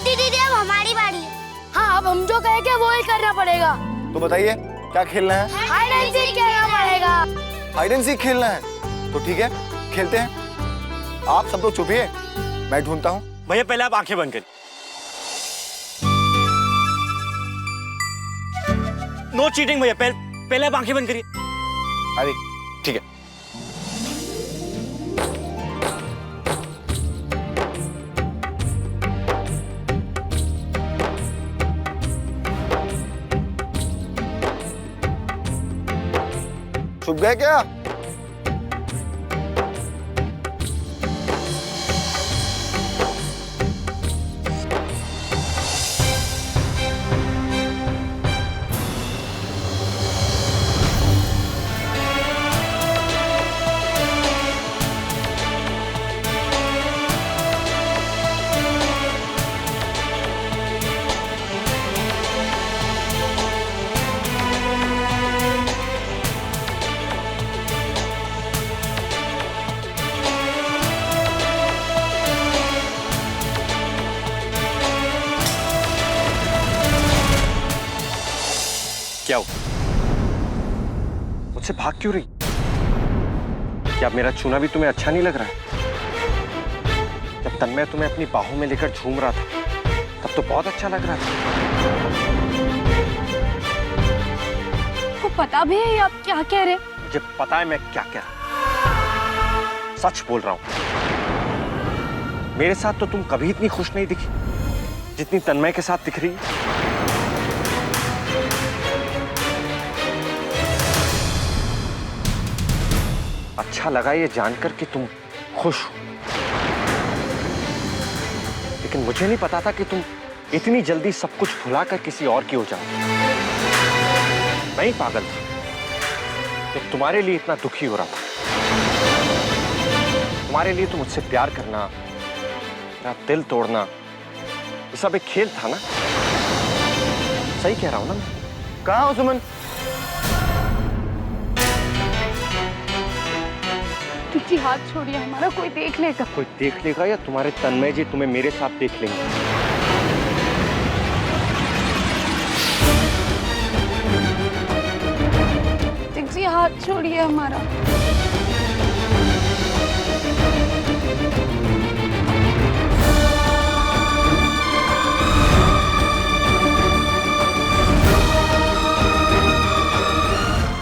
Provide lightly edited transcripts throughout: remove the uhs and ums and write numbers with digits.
गुड्डी दीदी अब हमारी बारी है। हाँ, अब हम जो कहेंगे वो ही करना पड़ेगा। तो बताइए क्या खेलना है? हाइड एंड सीक खेलना पड़ेगा। हाइड एंड सीक खेलना है तो ठीक है, खेलते हैं। आप सब लोग चुपिए, मैं ढूंढता हूँ। भैया पहले आप आंखें बंद करिए। नो चीटिंग भैया, पहले आप आंखें बंद करिए। अरे ठीक है। छुप गए क्या? क्या हो? मुझसे भाग क्यों रही? क्या मेरा चूना भी तुम्हें अच्छा नहीं लग रहा है? जब तन्मय तुम्हें अपनी बाहों में लेकर झूम रहा था तब तो बहुत अच्छा लग रहा था। आपको पता भी है आप क्या कह रहे? मुझे पता है मैं क्या कह रहा हूं। सच बोल रहा हूं। मेरे साथ तो तुम कभी इतनी खुश नहीं दिखी जितनी तन्मय के साथ दिख रही है। अच्छा लगा ये जानकर कि तुम खुश हो, लेकिन मुझे नहीं पता था कि तुम इतनी जल्दी सब कुछ भुलाकर किसी और की हो जाओ। मैं ही पागल था तो तुम्हारे लिए इतना दुखी हो रहा था। तुम्हारे लिए तो मुझसे प्यार करना, मेरा दिल तोड़ना, ये सब एक खेल था ना? सही कह रहा हूं ना मैं? कहाँ हो सुमन? जी हाथ छोड़िए हमारा, कोई देख लेगा। कोई देख लेगा या तुम्हारे तन्मय जी तुम्हें मेरे साथ देख लेंगे? जी हाथ छोड़िए हमारा।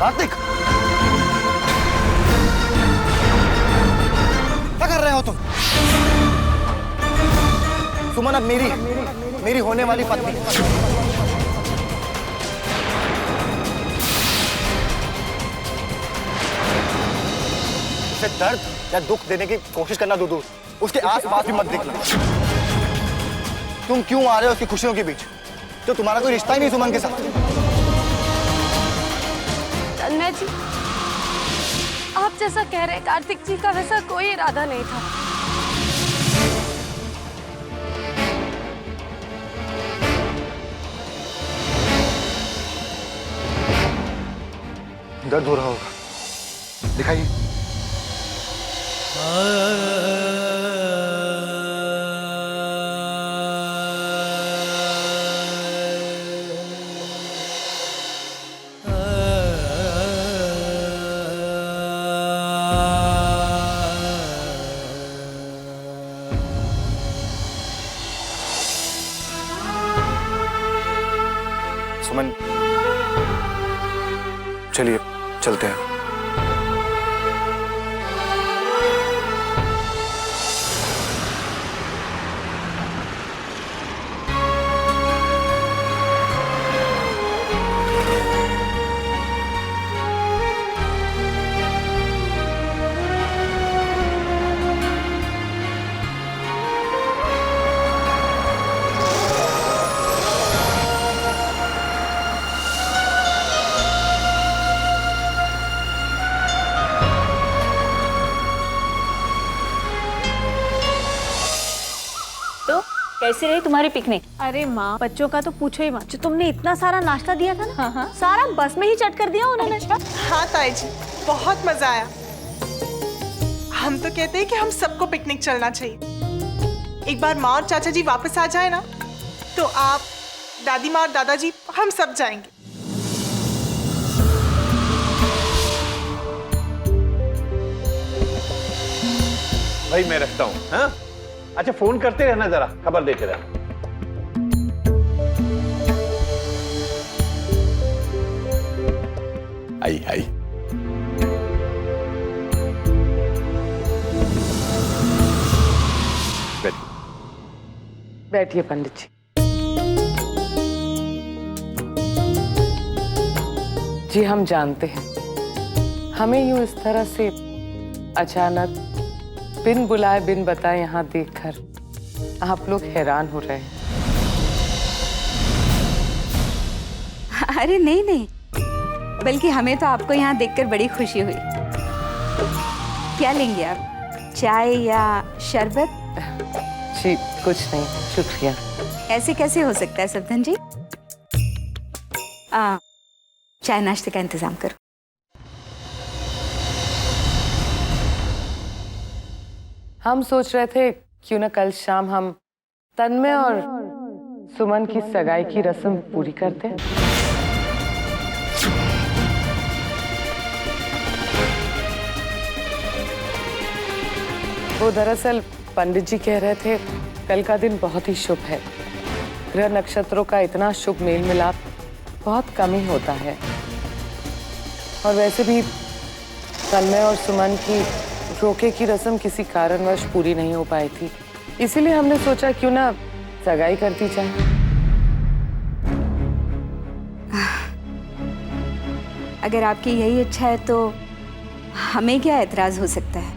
कार्तिक, क्या कर रहे हो तुम? सुमन अब मेरी होने वाली पत्नी। उसे दर्द या दुख देने की कोशिश करना दूर, उसके आसपास भी मत दिखना। तुम क्यों आ रहे हो उसकी खुशियों के बीच? तो तुम्हारा कोई रिश्ता ही नहीं सुमन के साथ। तन्मय जी, आप जैसा कह रहे हैं कार्तिक जी का वैसा कोई इरादा नहीं था। दर्द हो रहा होगा, दिखाइए। सुमन, चलिए चलते हैं। कैसे रही तुम्हारी पिकनिक? अरे माँ, बच्चों का तो पूछो ही मत। जो तुमने इतना सारा नाश्ता दिया था ना, हाँ। सारा बस में ही चट कर दिया उन्होंने। हाँ ताई जी, बहुत मजा आया। हम तो कहते हैं कि हम सबको पिकनिक चलना चाहिए। एक बार माँ और चाचा जी वापस आ जाए ना, तो आप, दादी माँ और दादाजी, हम सब जाएंगे। भाई मैं रखता हूँ। हाँ, अच्छा फोन करते रहना, जरा खबर देते रहना। आई आई बैठिए पंडित जी। जी हम जानते हैं, हमें यूं इस तरह से अचानक बिन बुलाए बिन बताए यहाँ देखकर आप लोग हैरान हो रहे हैं। अरे नहीं नहीं, बल्कि हमें तो आपको यहाँ देखकर बड़ी खुशी हुई। क्या लेंगे आप, चाय या शरबत? जी कुछ नहीं, शुक्रिया। ऐसे कैसे हो सकता है सफदर जी? चाय नाश्ते का इंतजाम करो। हम सोच रहे थे क्यों ना कल शाम हम तन्मय और सुमन की सगाई की रस्म पूरी करते हैं। वो दरअसल पंडित जी कह रहे थे कल का दिन बहुत ही शुभ है। ग्रह नक्षत्रों का इतना शुभ मेल मिलाप बहुत कम ही होता है, और वैसे भी तन्मय और सुमन की रोके की रस्म किसी कारणवश पूरी नहीं हो पाई थी, इसीलिए हमने सोचा क्यों ना सगाई कर दी जाए। अगर आपकी यही इच्छा है तो हमें क्या एतराज हो सकता है।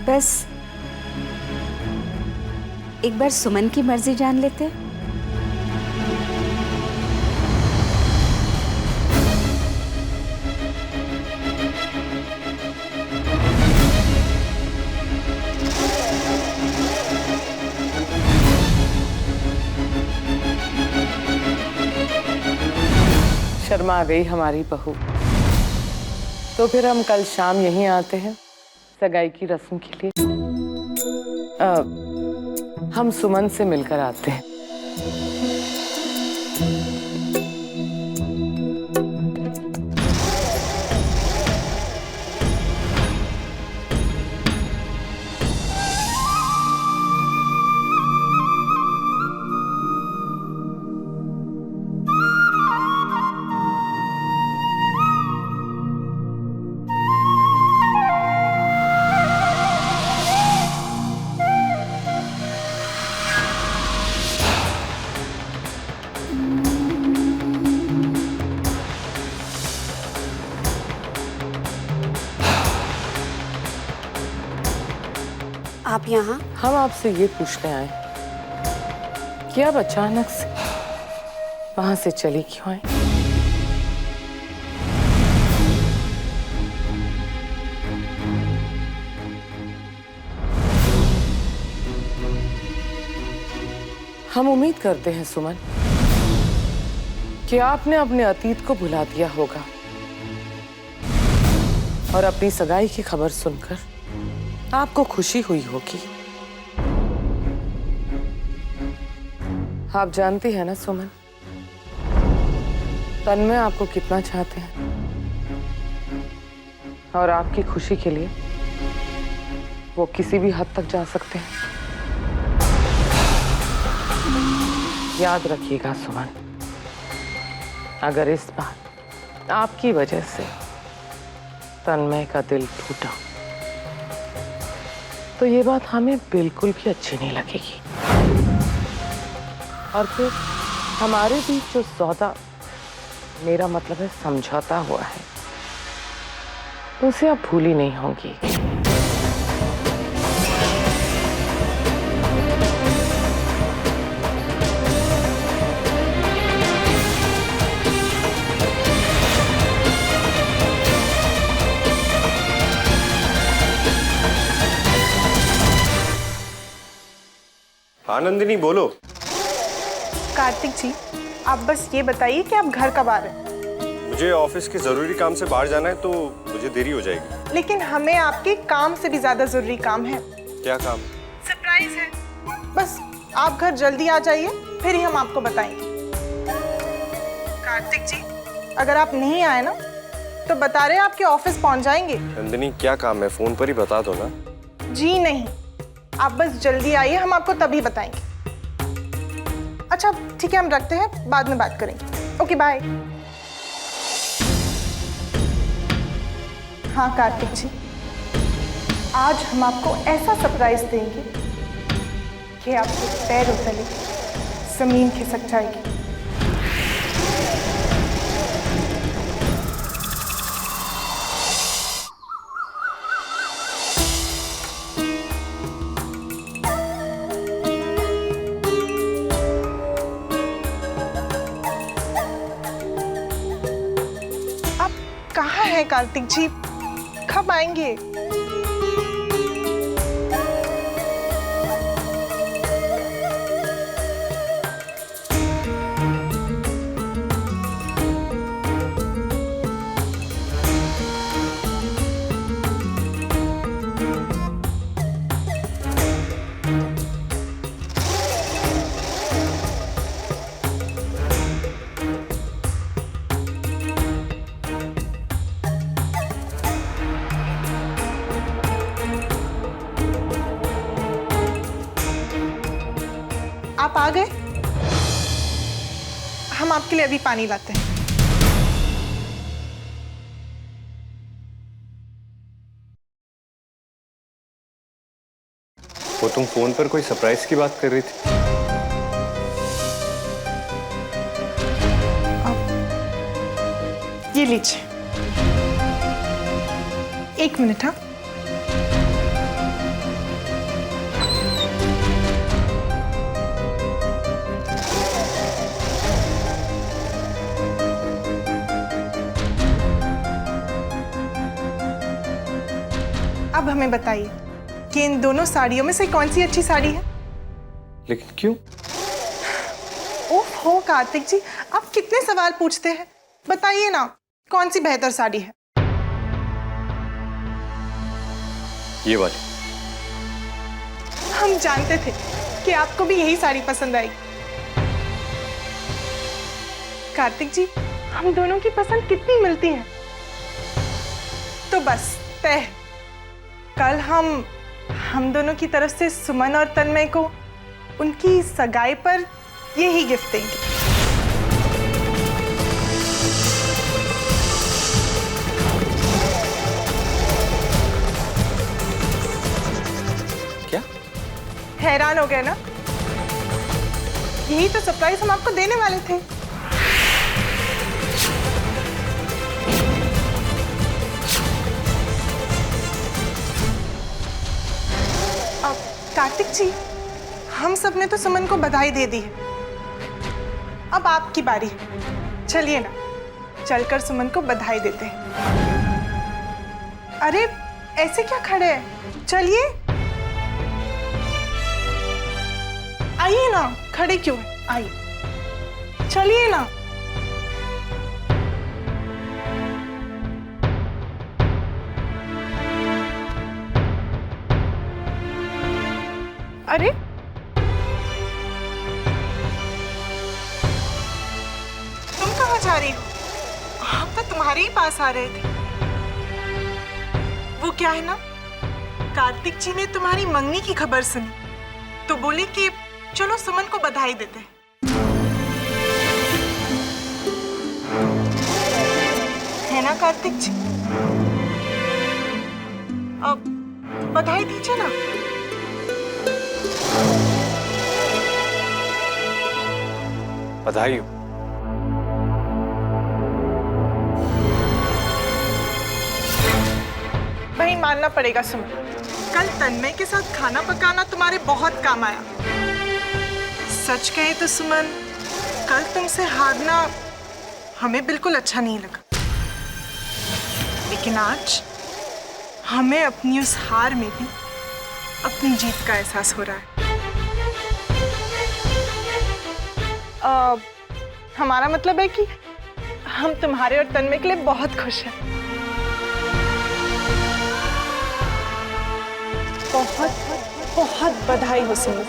बस एक बार सुमन की मर्जी जान लेते। शर्मा गई हमारी बहू। तो फिर हम कल शाम यहीं आते हैं सगाई की रस्म के लिए। हम सुमन से मिलकर आते हैं। आप यहाँ? हम आपसे ये पूछने आए कि आप अचानक से वहां से चली क्यों आई? हम उम्मीद करते हैं सुमन कि आपने अपने अतीत को भुला दिया होगा और अपनी सगाई की खबर सुनकर आपको खुशी हुई होगी। आप जानती हैं ना सुमन, तन्मय आपको कितना चाहते हैं और आपकी खुशी के लिए वो किसी भी हद तक जा सकते हैं। याद रखिएगा सुमन, अगर इस बार आपकी वजह से तन्मय का दिल टूटा तो ये बात हमें बिल्कुल भी अच्छी नहीं लगेगी, और फिर हमारे बीच जो सौदा, मेरा मतलब है समझौता हुआ है, उसे आप भूली नहीं होंगी। हाँ नंदिनी बोलो। कार्तिक जी, आप बस ये बताइए कि आप घर कब आ रहे हैं? मुझे ऑफिस के जरूरी काम से बाहर जाना है, तो मुझे देरी हो जाएगी। लेकिन हमें आपके काम से भी ज्यादा जरूरी काम है। क्या काम? सरप्राइज है, बस आप घर जल्दी आ जाइए, फिर ही हम आपको बताएंगे। कार्तिक जी, अगर आप नहीं आए ना तो बता रहे आपके ऑफिस पहुंच जाएंगे। नंदिनी क्या काम है, फोन पर ही बता दो ना। जी नहीं, आप बस जल्दी आइए, हम आपको तभी बताएंगे। अच्छा ठीक है, हम रखते हैं, बाद में बात करेंगे। Okay bye. हाँ कार्तिक जी, आज हम आपको ऐसा सरप्राइज देंगे कि आपके पैरों तले जमीन खिसक जाएगी। आप कहाँ हैं कार्तिक जी, कब आएंगे? आप आ गए? हम आपके लिए अभी पानी लाते हैं। वो तुम फोन पर कोई सरप्राइज की बात कर रही थी। ये लीजिए, 1 मिनट। हाँ अब हमें बताइए कि इन दोनों साड़ियों में से कौन सी अच्छी साड़ी है? लेकिन क्यों? ओहो कार्तिक जी, आप कितने सवाल पूछते हैं, बताइए ना कौन सी बेहतर साड़ी है? ये वाली। हम जानते थे कि आपको भी यही साड़ी पसंद आएगी। कार्तिक जी, हम दोनों की पसंद कितनी मिलती है। तो बस तय, कल हम दोनों की तरफ से सुमन और तन्मय को उनकी सगाई पर यही गिफ्ट देंगे। क्या? हैरान हो गए ना? यही तो सरप्राइज हम आपको देने वाले थे। कार्तिक जी, हम सब ने तो सुमन को बधाई दे दी है, अब आपकी बारी है। चलिए ना, चलकर सुमन को बधाई देते हैं। अरे ऐसे क्या खड़े हैं, चलिए। आइए ना, खड़े क्यों हैं, आइए, चलिए ना। अरे तुम कहाँ जा रही हो? हम तो तुम्हारे ही पास आ रहे थे। वो क्या है ना, कार्तिक जी ने तुम्हारी मंगनी की खबर सुनी तो बोले कि चलो सुमन को बधाई देते हैं। है ना कार्तिक जी? अब बधाई दीजिए ना। बधाई हो। वही मानना पड़ेगा सुमन, कल तन्मय के साथ खाना पकाना तुम्हारे बहुत काम आया। सच कहे तो सुमन, कल तुमसे हारना हमें बिल्कुल अच्छा नहीं लगा, लेकिन आज हमें अपनी उस हार में भी अपनी जीत का एहसास हो रहा है। हमारा मतलब है कि हम तुम्हारे और तन्मय के लिए बहुत खुश हैं। बहुत बहुत बधाई हो सिमी।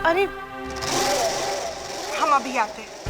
अरे हम अभी आते हैं।